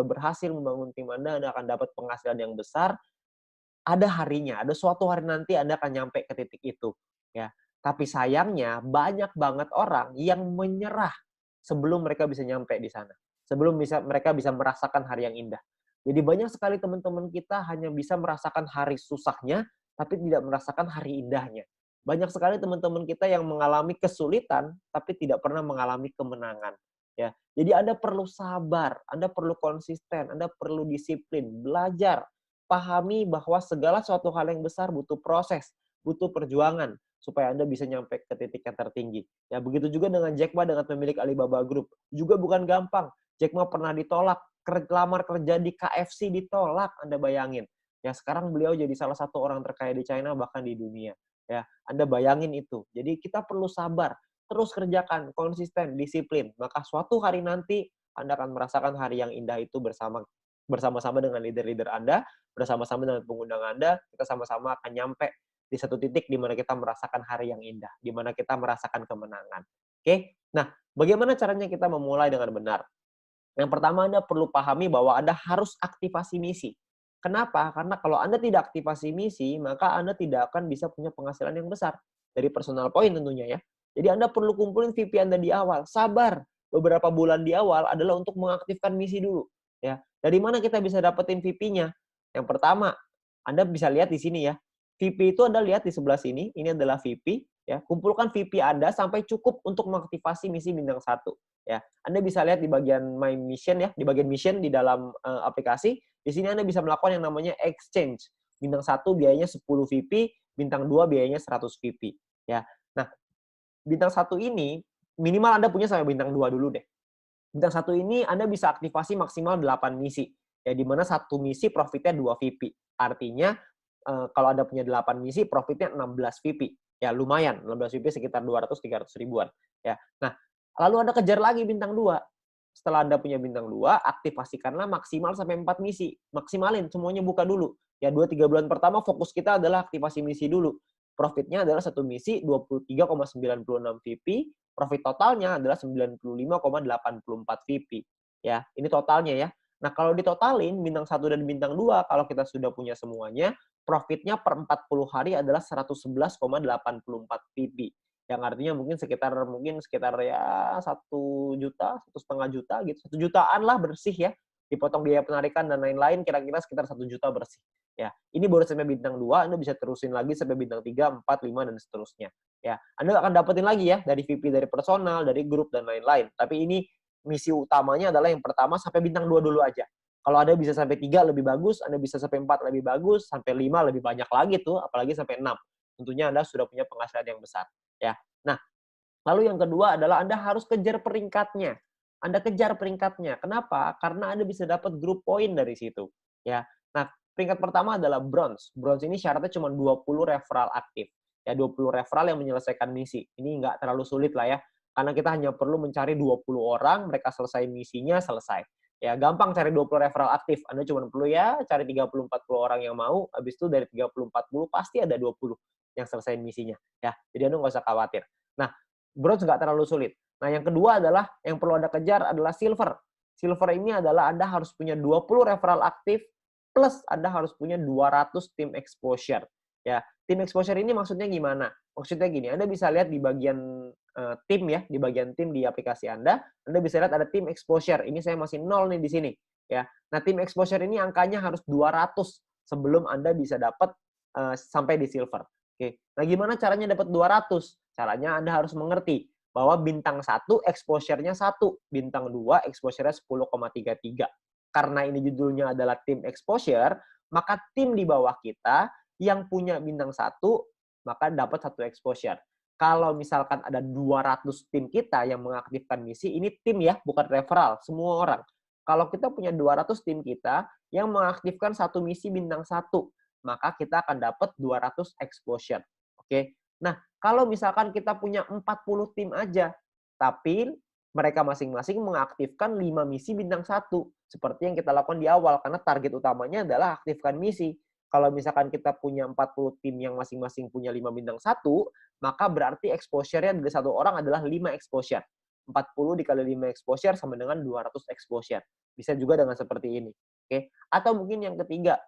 berhasil membangun tim Anda akan dapat penghasilan yang besar, ada harinya, ada suatu hari nanti Anda akan nyampe ke titik itu, ya. Tapi sayangnya banyak banget orang yang menyerah sebelum mereka bisa nyampe di sana. Sebelum mereka bisa merasakan hari yang indah. Jadi banyak sekali teman-teman kita hanya bisa merasakan hari susahnya, tapi tidak merasakan hari indahnya. Banyak sekali teman-teman kita yang mengalami kesulitan, tapi tidak pernah mengalami kemenangan. Ya, jadi Anda perlu sabar, Anda perlu konsisten, Anda perlu disiplin, belajar, pahami bahwa segala suatu hal yang besar butuh proses, butuh perjuangan supaya Anda bisa nyampe ke titik yang tertinggi. Ya, begitu juga dengan Jack Ma dengan pemilik Alibaba Group. Juga bukan gampang. Jack Ma pernah ditolak, lamar kerja di KFC ditolak, Anda bayangin. Ya, sekarang beliau jadi salah satu orang terkaya di China bahkan di dunia. Ya, Anda bayangin itu. Jadi kita perlu sabar, terus kerjakan, konsisten, disiplin. Maka suatu hari nanti Anda akan merasakan hari yang indah itu bersama-sama dengan leader-leader Anda, bersama-sama dengan pengundang Anda, kita sama-sama akan nyampe di satu titik di mana kita merasakan hari yang indah, di mana kita merasakan kemenangan. Oke? Nah, bagaimana caranya kita memulai dengan benar? Yang pertama Anda perlu pahami bahwa Anda harus aktivasi misi. Kenapa? Karena kalau Anda tidak aktivasi misi, maka Anda tidak akan bisa punya penghasilan yang besar. Dari personal point tentunya ya. Jadi Anda perlu kumpulin VP Anda di awal. Sabar. Beberapa bulan di awal adalah untuk mengaktifkan misi dulu. Ya. Dari mana kita bisa dapetin VP-nya? Yang pertama, Anda bisa lihat di sini ya. VP itu Anda lihat di sebelah sini, ini adalah VP. Ya. Kumpulkan VP Anda sampai cukup untuk mengaktifasi misi bintang 1. Ya, Anda bisa lihat di bagian My Mission ya, di bagian mission di dalam aplikasi. Di sini Anda bisa melakukan yang namanya exchange. Bintang 1 biayanya 10 VP, bintang 2 biayanya 100 VP. Ya. Nah, bintang 1 ini minimal Anda punya sampai bintang 2 dulu deh. Bintang 1 ini Anda bisa aktivasi maksimal 8 misi. Ya, di mana satu misi profitnya 2 VP. Artinya kalau Anda punya 8 misi profitnya 16 VP. Ya, lumayan. 16 VP sekitar 200-300 ribuan. Ya. Nah, lalu Anda kejar lagi bintang 2. Setelah Anda punya bintang 2, aktifasikanlah maksimal sampai 4 misi. Maksimalin, semuanya buka dulu. Ya, 2-3 bulan pertama fokus kita adalah aktivasi misi dulu. Profitnya adalah satu misi 23,96 VP, profit totalnya adalah 95,84 VP. Ya, ini totalnya ya. Nah, kalau ditotalin bintang 1 dan bintang 2, kalau kita sudah punya semuanya, profitnya per 40 hari adalah 111,84 VP. Yang artinya mungkin sekitar ya 1 juta, 1,5 juta gitu. 1 jutaan lah bersih ya. Dipotong biaya penarikan dan lain-lain kira-kira sekitar 1 juta bersih. Ya, ini baru sampai bintang 2, Anda bisa terusin lagi sampai bintang 3, 4, 5 dan seterusnya. Ya, Anda akan dapetin lagi ya dari VP dari personal, dari grup dan lain-lain. Tapi ini misi utamanya adalah yang pertama sampai bintang 2 dulu aja. Kalau Anda bisa sampai 3 lebih bagus, Anda bisa sampai 4 lebih bagus, sampai 5 lebih banyak lagi tuh, apalagi sampai 6. Tentunya Anda sudah punya penghasilan yang besar. Ya. Nah, lalu yang kedua adalah Anda harus kejar peringkatnya. Anda kejar peringkatnya. Kenapa? Karena Anda bisa dapat grup poin dari situ. Ya. Nah, peringkat pertama adalah bronze. Bronze ini syaratnya cuma 20 referral aktif. Ya, 20 referral yang menyelesaikan misi. Ini nggak terlalu sulit lah ya. Karena kita hanya perlu mencari 20 orang, mereka selesai misinya, selesai. Ya, gampang cari 20 referral aktif. Anda cuma perlu ya cari 30-40 orang yang mau, habis itu dari 30-40 pasti ada 20 yang selesai misinya. Ya, jadi Anda nggak usah khawatir. Nah, bronze nggak terlalu sulit. Nah, yang kedua adalah yang perlu Anda kejar adalah silver. Silver ini adalah Anda harus punya 20 referral aktif plus Anda harus punya 200 tim exposure. Ya, tim exposure ini maksudnya gimana? Maksudnya gini, Anda bisa lihat di bagian tim ya, di bagian tim di aplikasi Anda bisa lihat ada tim exposure. Ini saya masih 0 nih di sini, ya. Nah, tim exposure ini angkanya harus 200 sebelum Anda bisa dapat sampai di silver. Oke. Nah, gimana caranya dapat 200? Caranya Anda harus mengerti bahwa bintang 1 exposure-nya 1, bintang 2 exposure-nya 10,33. Karena ini judulnya adalah tim exposure, maka tim di bawah kita yang punya bintang 1 maka dapat 1 exposure. Kalau misalkan ada 200 tim kita yang mengaktifkan misi, ini tim ya, bukan referral, semua orang. Kalau kita punya 200 tim kita yang mengaktifkan satu misi bintang 1, maka kita akan dapat 200 exposure. Oke. Nah, kalau misalkan kita punya 40 tim aja, tapi mereka masing-masing mengaktifkan 5 misi bintang 1, seperti yang kita lakukan di awal, karena target utamanya adalah aktifkan misi. Kalau misalkan kita punya 40 tim yang masing-masing punya 5 bintang 1, maka berarti exposure-nya dari satu orang adalah 5 exposure. 40 dikali 5 exposure sama dengan 200 exposure. Bisa juga dengan seperti ini. Oke. Atau mungkin yang ketiga,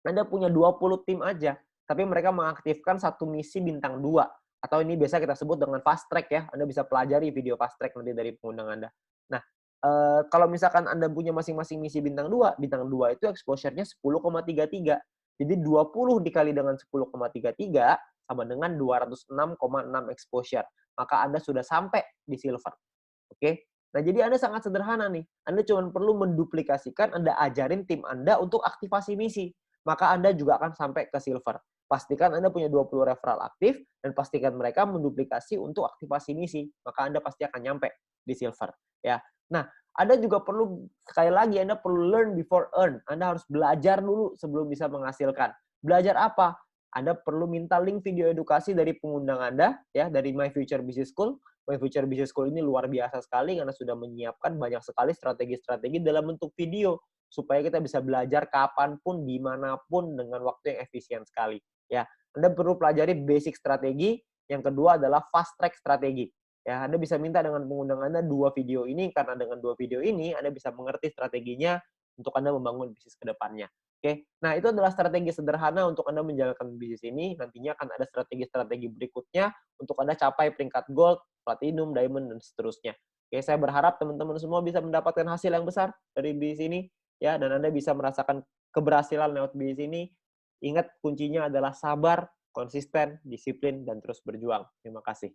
Anda punya 20 tim aja, tapi mereka mengaktifkan satu misi bintang 2 atau ini biasa kita sebut dengan fast track ya. Anda bisa pelajari video fast track nanti dari pengundang Anda. Nah, kalau misalkan Anda punya masing-masing misi bintang 2 itu exposure-nya 10,33. Jadi 20 dikali dengan 10,33 sama dengan 206,6 exposure. Maka Anda sudah sampai di silver. Oke. Nah, jadi Anda sangat sederhana nih. Anda cuma perlu menduplikasikan, Anda ajarin tim Anda untuk aktivasi misi. Maka Anda juga akan sampai ke silver. Pastikan Anda punya 20 referral aktif, dan pastikan mereka menduplikasi untuk aktivasi misi. Maka Anda pasti akan nyampe di silver. Ya. Nah, Anda juga perlu, sekali lagi, Anda perlu learn before earn. Anda harus belajar dulu sebelum bisa menghasilkan. Belajar apa? Anda perlu minta link video edukasi dari pengundang Anda, ya, dari My Future Business School. My Future Business School ini luar biasa sekali karena sudah menyiapkan banyak sekali strategi-strategi dalam bentuk video supaya kita bisa belajar kapanpun, dimanapun dengan waktu yang efisien sekali. Ya, Anda perlu pelajari basic strategi. Yang kedua adalah fast track strategi. Ya, Anda bisa minta dengan pengundang Anda 2 video ini karena dengan 2 video ini Anda bisa mengerti strateginya untuk Anda membangun bisnis ke depannya. Oke, nah itu adalah strategi sederhana untuk Anda menjalankan bisnis ini. Nantinya akan ada strategi-strategi berikutnya untuk Anda capai peringkat gold, platinum, diamond, dan seterusnya. Oke, saya berharap teman-teman semua bisa mendapatkan hasil yang besar dari bisnis ini, ya, dan Anda bisa merasakan keberhasilan lewat bisnis ini. Ingat, kuncinya adalah sabar, konsisten, disiplin, dan terus berjuang. Terima kasih.